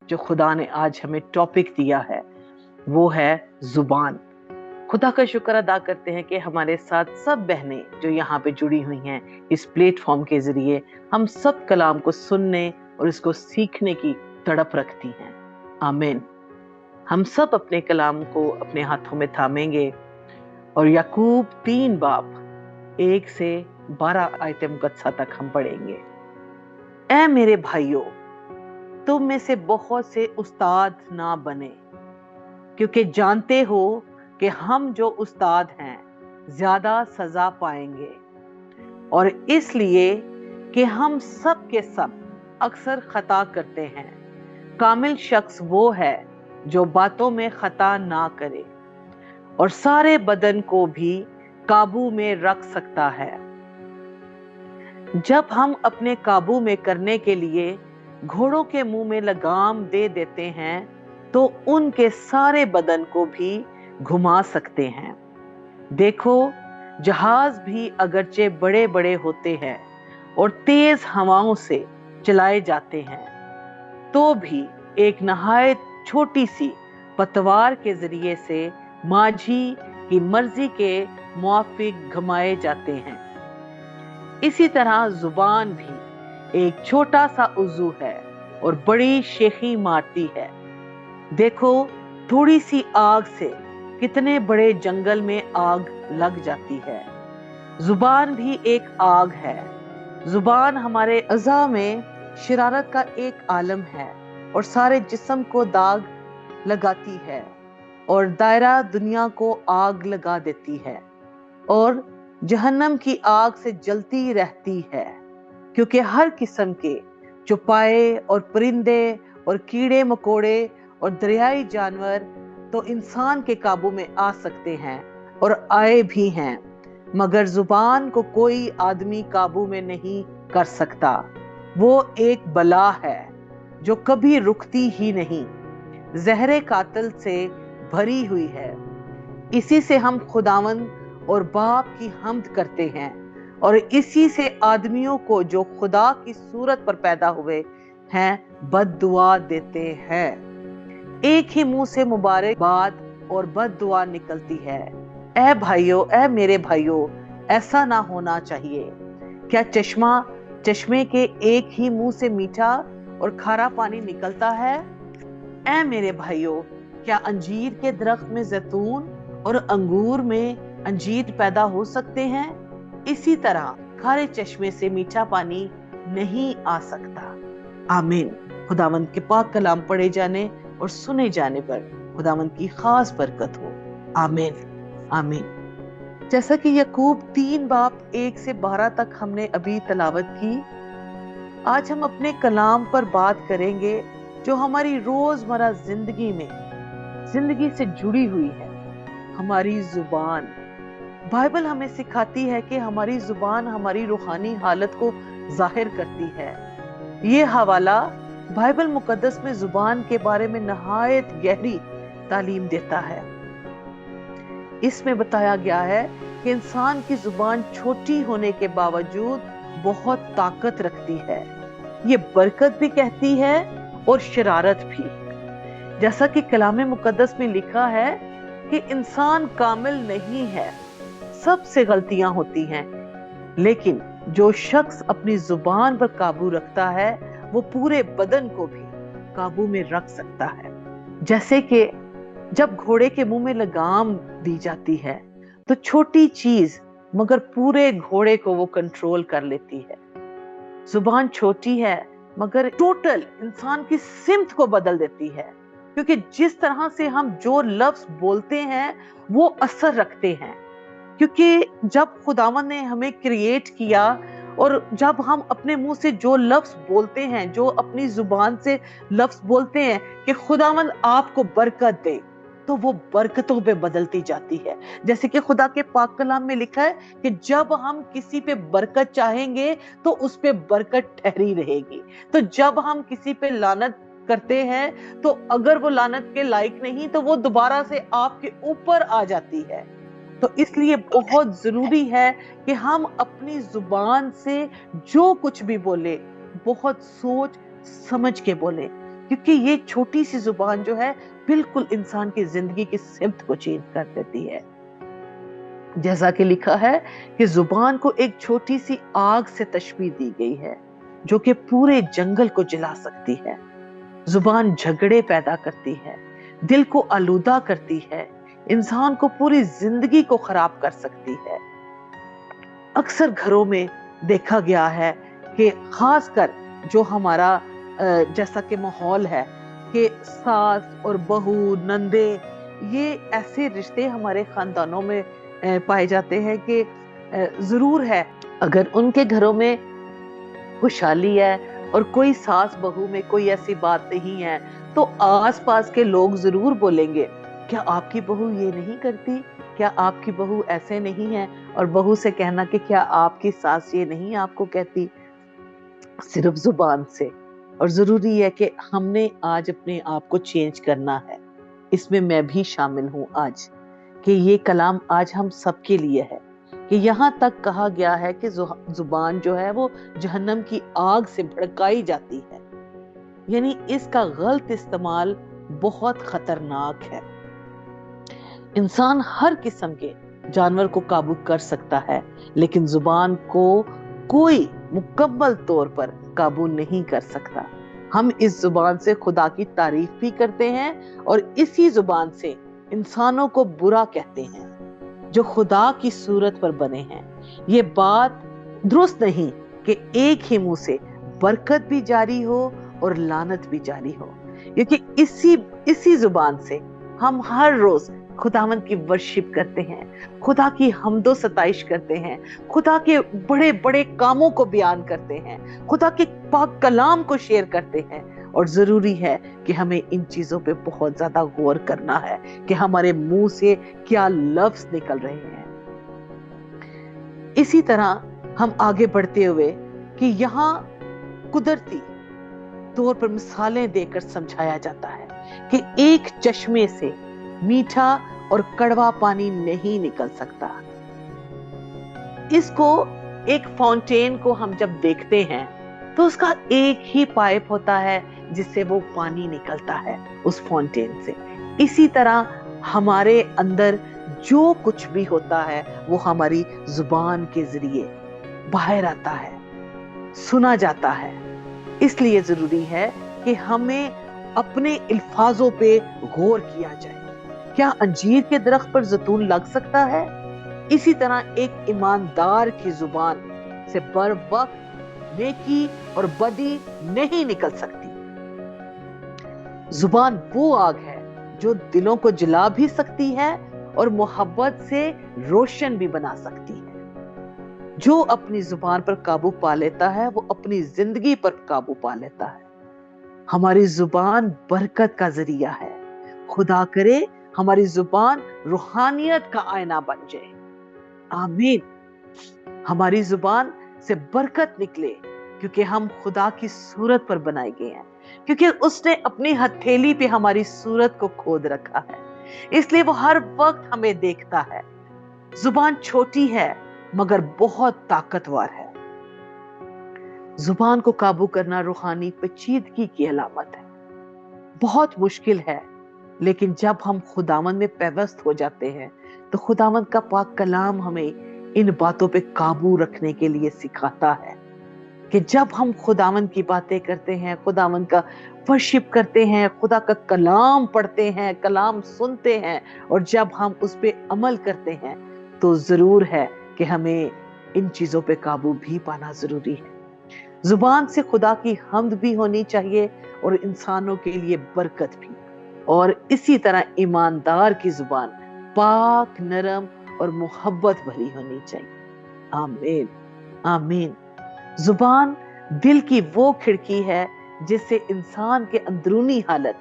जो खुदा ने आज हमें टॉपिक दिया है वो है जुबान। खुदा का शुक्र अदा करते हैं कि हमारे साथ सब बहनें जो यहाँ पे जुड़ी हुई हैं इस प्लेटफॉर्म के जरिए हम सब कलाम को सुनने और इसको सीखने की तड़प रखती हैं। आमीन। हम सब अपने कलाम को अपने हाथों में थामेंगे और याकूब 3 बाब 1 से 12 आयत मुकद्दसा तक हम पढ़ेंगे। ऐ मेरे भाइयों, तुम में से बहुत से उस्ताद ना बने, क्योंकि जानते हो कि हम जो उस्ताद हैं ज्यादा सजा पाएंगे, और इसलिए कि हम सब के सब अक्सर खता करते हैं। कामिल शख्स वो है जो बातों में खता ना करे और सारे बदन को भी काबू में रख सकता है। जब हम अपने काबू में करने के लिए घोड़ों के मुंह में लगाम दे देते हैं तो उनके सारे बदन को भी घुमा सकते हैं। देखो, जहाज भी अगरचे बड़े बड़े होते हैं और तेज हवाओं से चलाए जाते हैं, तो भी एक नहायत छोटी सी पतवार के जरिए से माझी की मर्जी के मुआफिक घुमाए जाते हैं। इसी तरह जुबान भी एक छोटा सा उज़ू है और बड़ी शेखी मारती है। देखो, थोड़ी सी आग से कितने बड़े जंगल में आग लग जाती है। जुबान भी एक आग है। जुबान हमारे अज़ा में शरारत का एक आलम है और सारे जिस्म को दाग लगाती है और दायरा दुनिया को आग लगा देती है और जहन्नम की आग से जलती रहती है, क्योंकि हर किस्म के चौपाए और परिंदे और कीड़े मकोड़े और दरियाई जानवर तो इंसान के काबू में आ सकते हैं और आए भी हैं, मगर जुबान को कोई आदमी काबू में नहीं कर सकता। वो एक बला है जो कभी रुकती ही नहीं, जहरे कातिल से भरी हुई है। इसी से हम खुदावंद और बाप की हम्द करते हैं और इसी से आदमियों को जो खुदा की सूरत पर पैदा हुए हैं बद्दुआ देते हैं। एक ही मुंह से मुबारकबाद और बद्दुआ निकलती है। ऐ भाइयों, ऐ मेरे भाइयों, ऐसा ना होना चाहिए। क्या चश्मे के एक ही मुंह से मीठा और खारा पानी निकलता है? ऐ मेरे भाइयों, क्या अंजीर के दरख्त में जैतून और अंगूर में अंजीर पैदा हो सकते हैं? इसी तरह खारे चश्मे से मीठा पानी नहीं आ सकता। आमीन। खुदावंद के पाक कलाम पढ़े जाने और सुने जाने पर खुदावंद की खास बरकत हो। आमीन आमीन। जैसा कि याकूब 3 बाब 1 से 12 तक हमने अभी तलावत की, आज हम अपने कलाम पर बात करेंगे जो हमारी रोजमर्रा जिंदगी से जुड़ी हुई है, हमारी जुबान। बाइबल हमें सिखाती है कि हमारी जुबान हमारी रूहानी हालत को जाहिर करती है। ये हवाला बाइबल मुकद्दस में जुबान के बारे में नहायत गहरी तालीम देता है। इसमें बताया गया है कि इंसान की जुबान छोटी होने के बावजूद बहुत ताकत रखती है। ये बरकत भी कहती है और शरारत भी। जैसा कि कलाम मुकद्दस में लिखा है कि इंसान कामिल नहीं है, सबसे गलतियां होती हैं, लेकिन जो शख्स अपनी जुबान पर काबू रखता है वो पूरे बदन को भी काबू में रख सकता है। जैसे कि जब घोड़े के मुंह में लगाम दी जाती है तो छोटी चीज मगर पूरे घोड़े को वो कंट्रोल कर लेती है। जुबान छोटी है मगर टोटल इंसान की सिमत को बदल देती है, क्योंकि जिस तरह से हम जो लफ्ज बोलते हैं वो असर रखते हैं। क्योंकि जब खुदावंद ने हमें क्रिएट किया और जब हम अपने मुंह से जो लफ्ज बोलते हैं, जो अपनी जुबान से लफ्ज बोलते हैं कि खुदावंद आपको बरकत दे, तो वो बरकतों पे बदलती जाती है। जैसे कि खुदा के पाक कलाम में लिखा है कि जब हम किसी पे बरकत चाहेंगे तो उस पे बरकत ठहरी रहेगी। तो जब हम किसी पे लानत करते हैं तो अगर वो लानत के लायक नहीं तो वो दोबारा से आपके ऊपर आ जाती है। तो इसलिए बहुत जरूरी है कि हम अपनी जुबान से जो कुछ भी बोले बहुत सोच समझ के बोले, क्योंकि ये छोटी सी जुबान जो है बिल्कुल इंसान की जिंदगी की सिमत को चेंज कर देती है। जैसा कि लिखा है कि जुबान को एक छोटी सी आग से तशबीह दी गई है जो कि पूरे जंगल को जला सकती है। जुबान झगड़े पैदा करती है, दिल को आलूदा करती है, इंसान को पूरी जिंदगी को खराब कर सकती है। अक्सर घरों में देखा गया है कि खासकर जो हमारा जैसा कि माहौल है कि सास और बहू, नंदे, ये ऐसे रिश्ते हमारे खानदानों में पाए जाते हैं कि जरूर है अगर उनके घरों में खुशहाली है और कोई सास बहू में कोई ऐसी बात नहीं है तो आसपास के लोग जरूर बोलेंगे, क्या आपकी बहू ये नहीं करती, क्या आपकी बहू ऐसे नहीं है। और बहू से कहना कि क्या आपकी सास ये नहीं आपको कहती, सिर्फ जुबान से। और जरूरी है कि हमने आज अपने आप को चेंज करना है। इसमें मैं भी शामिल हूं आज कि ये कलाम आज हम सबके लिए है कि यहाँ तक कहा गया है कि जुबान जो है वो जहन्नम की आग से भड़काई जाती है, यानी इसका गलत इस्तेमाल बहुत खतरनाक है। इंसान हर किस्म के जानवर को काबू कर सकता है लेकिन जुबान को कोई मुकम्मल तौर पर काबू नहीं कर सकता। हम इस जुबान से खुदा की तारीफ भी करते हैं और इसी जुबान से इंसानों को बुरा कहते हैं जो खुदा की सूरत पर बने हैं। ये बात दुरुस्त नहीं कि एक ही मुंह से बरकत भी जारी हो और लानत भी जारी हो, क्योंकि इसी जुबान से हम हर रोज खुदावंद की वर्शिप करते हैं, खुदा की हमदो सताइश करते हैं, खुदा के बड़े बड़े कामों को बयान करते हैं, खुदा के पाक कलाम को शेयर करते हैं। और जरूरी है कि हमें इन चीजों पे बहुत ज्यादा गौर करना है कि हमारे मुंह से क्या लफ्ज निकल रहे हैं। इसी तरह हम आगे बढ़ते हुए कि यहाँ कुदरती तौर पर मिसालें देकर समझाया जाता है कि एक चश्मे से मीठा और कड़वा पानी नहीं निकल सकता। इसको एक फाउंटेन को हम जब देखते हैं तो उसका एक ही पाइप होता है जिससे वो पानी निकलता है उस फाउंटेन से। इसी तरह हमारे अंदर जो कुछ भी होता है वो हमारी जुबान के जरिए बाहर आता है, सुना जाता है। इसलिए जरूरी है कि हमें अपने अल्फाजों पे गौर किया जाए। क्या अंजीर के दरख्त पर जैतून लग सकता है? इसी तरह एक ईमानदार की जुबान से बर वक्त नेकी और बदी नहीं निकल सकती। जुबान वो आग है जो दिलों को जला भी सकती है और मोहब्बत से रोशन भी बना सकती है। जो अपनी जुबान पर काबू पा लेता है वो अपनी जिंदगी पर काबू पा लेता है। हमारी जुबान बरकत का जरिया है। खुदा करे हमारी जुबान रूहानियत का आईना बन जाए। आमीन। हमारी जुबान से बरकत निकले क्योंकि हम खुदा की सूरत पर बनाए गए हैं, क्योंकि उसने अपनी हथेली पे हमारी सूरत को खोद रखा है, इसलिए वो हर वक्त हमें देखता है। जुबान छोटी है मगर बहुत ताकतवर है। जुबान को काबू करना रूहानी पेचीदगी की अलामत है। बहुत मुश्किल है, लेकिन जब हम खुदावंद में पैवस्त हो जाते हैं तो खुदावंद का पाक कलाम हमें इन बातों पे काबू रखने के लिए सिखाता है कि जब हम खुदावंद की बातें करते हैं, खुदावंद का वर्शिप करते हैं, खुदा का कलाम पढ़ते हैं, कलाम सुनते हैं और जब हम उस पे अमल करते हैं तो जरूर है कि हमें इन चीजों पे काबू भी पाना जरूरी है। जुबान से खुदा की हम्द भी होनी चाहिए और इंसानों के लिए बरकत भी। और इसी तरह ईमानदार की जुबान पाक, नरम और मोहब्बत भरी होनी चाहिए। आमीन, आमीन। जुबान दिल की वो खिड़की है जिससे इंसान के अंदरूनी हालत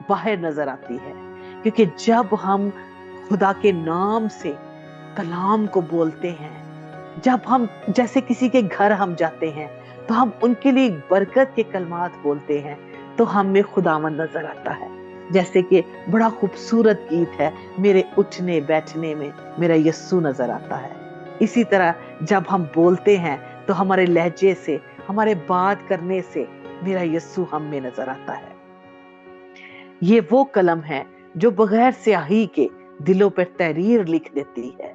बाहर नजर आती है, क्योंकि जब हम खुदा के नाम से कलाम को बोलते हैं, जब हम जैसे किसी के घर हम जाते हैं तो हम उनके लिए बरकत के कलमात बोलते हैं तो हमें खुदावंद नजर आता है। जैसे कि बड़ा खूबसूरत गीत है, मेरे उठने बैठने में मेरा यस्सु नजर आता है। इसी तरह जब हम बोलते हैं तो हमारे लहजे से, हमारे बात करने से मेरा यस्सु हम में नजर आता है। ये वो कलम है जो बगैर स्याही के दिलों पर तहरीर लिख देती है।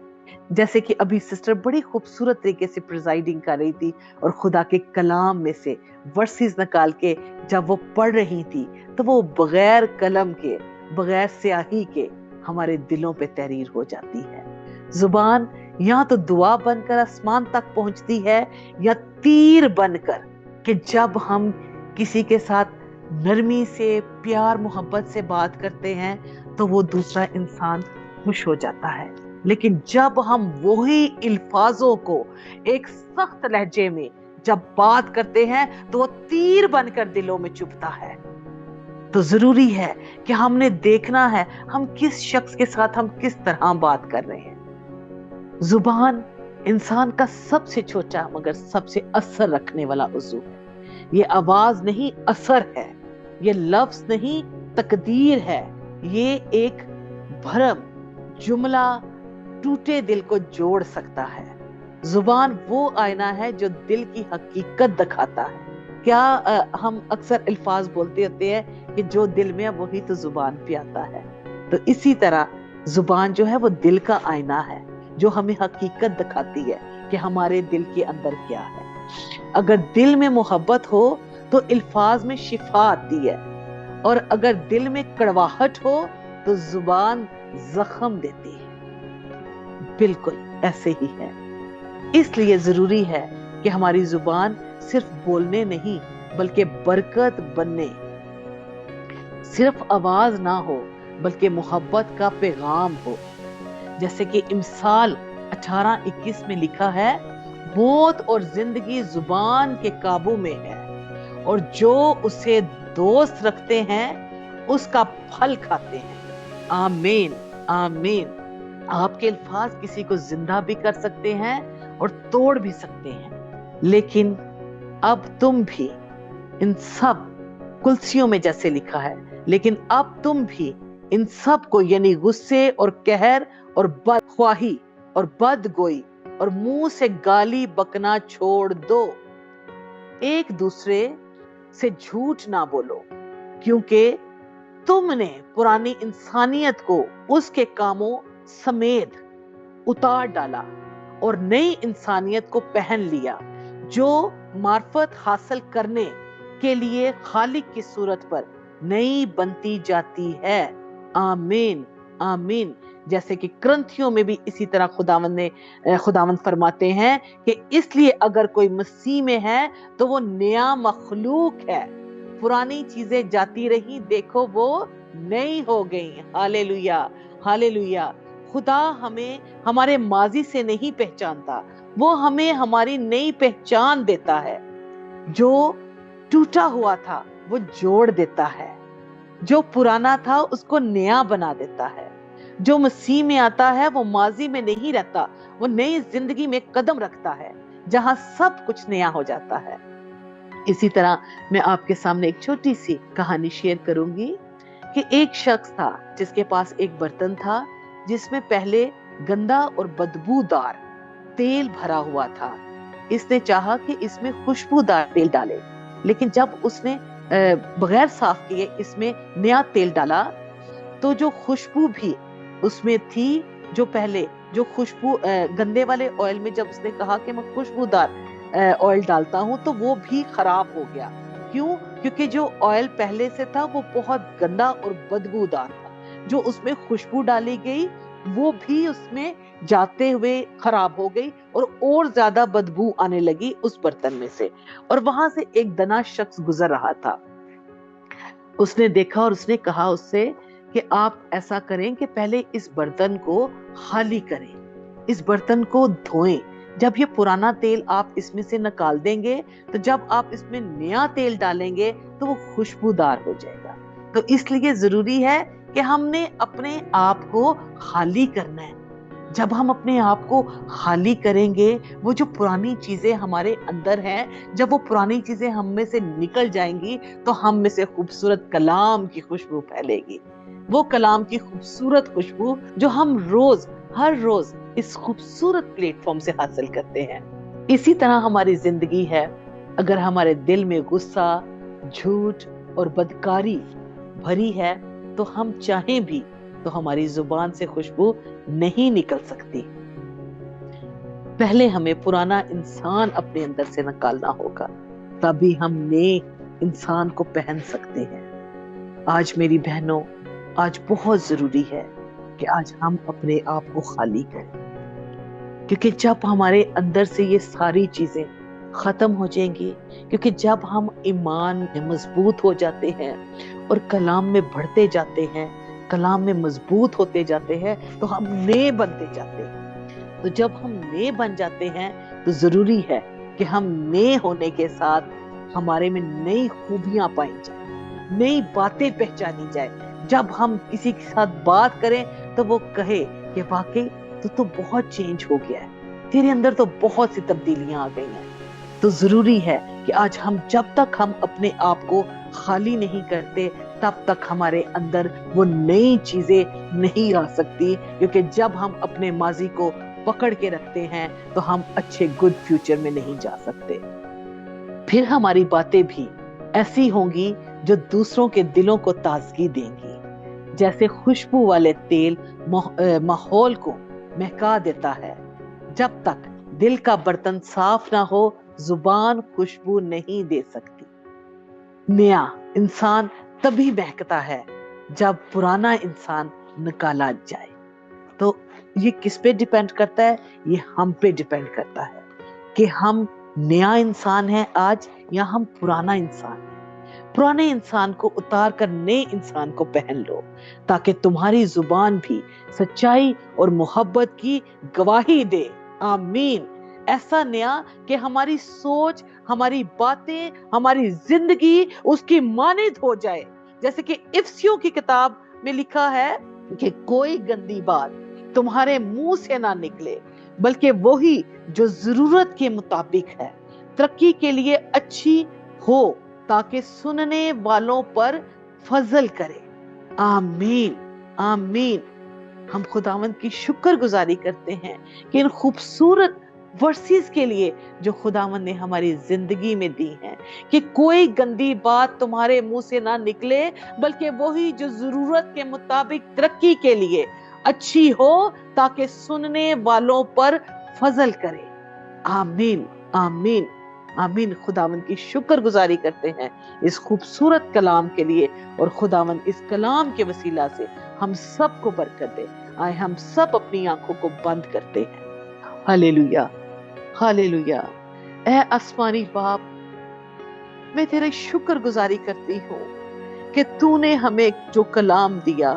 जैसे कि अभी सिस्टर बड़ी खूबसूरत तरीके से प्रिजाइडिंग कर रही थी और खुदा के कलाम में से वर्सेस निकाल के जब वो पढ़ रही थी तो वो बगैर कलम के, बगैर स्याही के हमारे दिलों पे तहरीर हो जाती है। जुबान या तो दुआ बनकर आसमान तक पहुंचती है या तीर बनकर, कि जब हम किसी के साथ नरमी से, प्यार मोहब्बत से बात करते हैं तो वो दूसरा इंसान खुश हो जाता है। लेकिन जब हम वही अल्फाजों को एक सख्त लहजे में जब बात करते हैं तो वो तीर बनकर दिलों में चुभता है। तो जरूरी है कि हमने देखना है हम किस शख्स के साथ हम किस तरह बात कर रहे हैं। जुबान इंसान का सबसे छोटा मगर सबसे असर रखने वाला उज़्व है। ये आवाज नहीं, असर है। ये लफ्ज नहीं, तकदीर है। ये एक भरम जुमला टूटे दिल को जोड़ सकता है। जुबान वो आईना है जो दिल की हकीकत दिखाता है। क्या हम अक्सर अल्फाज बोलते होते हैं कि जो दिल में है वही तो जुबान पे आता है। तो इसी तरह जुबान जो है वो दिल का आईना है जो हमें हकीकत दिखाती है कि हमारे दिल के अंदर क्या है। अगर दिल में मोहब्बत हो तो अल्फाज में शिफा आती है, और अगर दिल में कड़वाहट हो तो जुबान जख्म देती है। बिल्कुल ऐसे ही है। इसलिए जरूरी है कि हमारी जुबान सिर्फ बोलने नहीं बल्कि बरकत बनने, सिर्फ आवाज ना हो बल्कि मोहब्बत का पैगाम हो। जैसे कि इमसाल 18:21 में लिखा है, मौत और जिंदगी जुबान के काबू में है और जो उसे दोस्त रखते हैं उसका फल खाते हैं। आमीन, आमीन। आपके अल्फाज किसी को जिंदा भी कर सकते हैं और तोड़ भी सकते हैं। लेकिन अब तुम भी इन सब कुल्सियों में जैसे लिखा है, लेकिन अब तुम भी इन सब को यानी गुस्से और कहर और बदख्वाही और बदगोई और मुंह से गाली बकना छोड़ दो। एक दूसरे से झूठ ना बोलो, क्योंकि तुमने पुरानी इंसानियत को उसके कामों समेत उतार डाला और नई इंसानियत को पहन लिया जो मार्फत हासिल करने के लिए खालिक की सूरत पर नई बनती जाती है। आमीन, आमीन। जैसे कि क्रंथियों में भी इसी तरह खुदावंद फरमाते हैं कि इसलिए अगर कोई मसीह में है तो वो नया मखलूक है, पुरानी चीजें जाती रही, देखो वो नई हो गई। Hallelujah, hallelujah. खुदा हमें हमारे माजी से नहीं पहचानता, वो हमें हमारी नई पहचान देता है। जो टूटा हुआ था वो जोड़ देता है, जो पुराना था उसको नया बना देता है। जो मसीह में आता है वो माजी में नहीं रहता, वो नई जिंदगी में कदम रखता है जहां सब कुछ नया हो जाता है। इसी तरह मैं आपके सामने एक छोटी सी कहानी शेयर करूंगी कि एक शख्स था जिसके पास एक बर्तन था जिसमें पहले गंदा और बदबूदार तेल भरा हुआ था। इसने चाहा कि इसमें खुशबूदार तेल डाले, लेकिन जब उसने बगैर साफ किए इसमें नया तेल डाला तो जो खुशबू भी उसमें थी, जो पहले जो खुशबू गंदे वाले ऑयल में जब उसने कहा कि मैं खुशबूदार ऑयल डालता हूं तो वो भी खराब हो गया। क्यों? क्योंकि जो ऑयल पहले से था वो बहुत गंदा और बदबूदार था। जो उसमें खुशबू डाली गई वो भी उसमें जाते हुए खराब हो गई और ज्यादा बदबू आने लगी उस बर्तन में से। और वहां से एक दना शख्स गुजर रहा था। उसने देखा और उसने कहा उससे कि आप ऐसा करें कि पहले इस बर्तन को खाली करें, इस बर्तन को धोएं। जब ये पुराना तेल आप इसमें से निकाल देंगे तो जब आप इसमें नया तेल डालेंगे तो वो खुशबूदार हो जाएगा। तो इसलिए जरूरी है कि हमने अपने आप को खाली करना है। जब हम अपने आप को खाली करेंगे, वो जो पुरानी चीजें हमारे अंदर हैं, जब वो पुरानी चीजें हम में से निकल जाएंगी तो हम में से खूबसूरत कलाम की खुशबू फैलेगी। वो कलाम की खूबसूरत खुशबू जो हम रोज हर रोज इस खूबसूरत प्लेटफॉर्म से हासिल करते हैं। इसी तरह हमारी जिंदगी है। अगर हमारे दिल में गुस्सा, झूठ और बदकारी भरी है तो हम चाहें भी तो हमारी जुबान से खुशबू नहीं निकल सकती। पहले हमें पुराना इंसान अपने अंदर से निकालना होगा, तभी हम नए इंसान को पहन सकते हैं। आज मेरी बहनों, आज बहुत जरूरी है कि आज हम अपने आप को खाली करें, क्योंकि जब हमारे अंदर से ये सारी चीजें खत्म हो जाएंगी, क्योंकि जब हम ईमान में मजबूत हो जाते हैं और कलाम में बढ़ते जाते हैं, कलाम में मजबूत होते जाते हैं, तो हम नए बनते जाते हैं। तो जब हम नए बन जाते हैं तो जरूरी है कि हम नए होने के साथ हमारे में नई खूबियां पाई जाए, नई बातें पहचानी जाए। जब हम किसी के साथ बात करें तो वो कहे कि वाकई तो बहुत चेंज हो गया है, तेरे अंदर तो बहुत सी तब्दीलियां आ गई हैं। तो जरूरी है कि आज हम जब तक हम अपने आप को खाली नहीं करते, तब तक हमारे अंदर वो नई चीजें नहीं आ सकती, क्योंकि जब हम अपने माजी को पकड़ के रखते हैं तो हम अच्छे गुड फ्यूचर में नहीं जा सकते। फिर हमारी बातें भी ऐसी होंगी जो दूसरों के दिलों को ताजगी देंगी, जैसे खुशबू वाले तेल माहौल को महका देता है। जब तक दिल का बर्तन साफ ना हो, जुबान खुशबू नहीं दे सकती। नया इंसान तभी महकता है जब पुराना इंसान निकाला जाए। तो ये किस पे डिपेंड करता है? ये हम पे डिपेंड करता है कि हम नया इंसान है आज या हम पुराना इंसान है। पुराने इंसान को उतार कर नए इंसान को पहन लो, ताकि तुम्हारी जुबान भी सच्चाई और मोहब्बत की गवाही दे। आमीन। ऐसा नया कि हमारी सोच, हमारी बातें, हमारी जिंदगी उसकी मानिद हो जाए। जैसे कि इफ्सियों की किताब में लिखा है कि कोई गंदी बात तुम्हारे मुंह से ना निकले, बल्कि वही जो जरूरत के मुताबिक है, तरक्की के लिए अच्छी हो, ताकि सुनने वालों पर फजल करे। आमीन, आमीन। हम खुदावंद की शुक्रगुजारी करते हैं कि इन खूबसूरत वर्सेस के लिए जो खुदावंद ने हमारी जिंदगी में दी हैं, कि कोई गंदी बात तुम्हारे मुंह से ना निकले, बल्कि वही जो जरूरत के मुताबिक तरक्की के लिए अच्छी हो, ताकि सुनने वालों पर फजल करे। आमीन, आमीन, आमीन। खुदावंद की शुक्रगुजारी करते हैं इस खूबसूरत कलाम के लिए, और खुदावंद इस कलाम के वसीला से हम सब को बरकत दे। आए हम सब अपनी आंखों को बंद करते हैं। Hallelujah, hallelujah. ऐ आसमानी बाप, मैं तेरे शुक्रगुजारी करती हूँ कि तूने हमें जो कलाम दिया,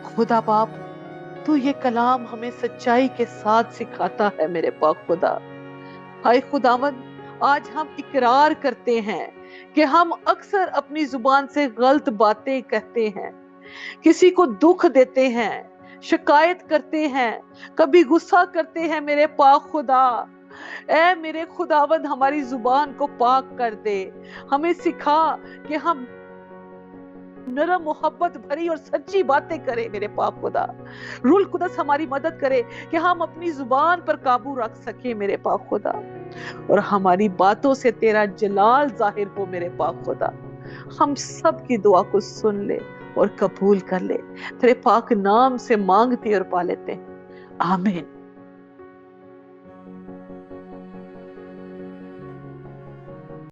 खुदा बाप, तू ये कलाम हमें सच्चाई के साथ सिखाता है मेरे पाक खुदा। हाय खुदावंद, आज हम इकरार करते हैं कि हम अक्सर अपनी जुबान से गलत बातें कहते हैं, किसी को दुख देते हैं, शिकायत करते हैं, कभी गुस्सा करते हैं मेरे पाक खुदा। ऐ मेरे खुदावंद, हमारी जुबान को पाक कर दे, हमें सिखा कि हम नरम, मोहब्बत भरी और सच्ची बातें करें मेरे पाक खुदा। रूह कुदस हमारी मदद करे कि हम अपनी जुबान पर काबू रख सके मेरे पाक खुदा, और हमारी बातों से तेरा जलाल जाहिर हो मेरे पाक खुदा। हम सब की दुआ को सुन ले और कबूल कर ले, तेरे पाक नाम से मांगते और पा लेते हैं। आमीन।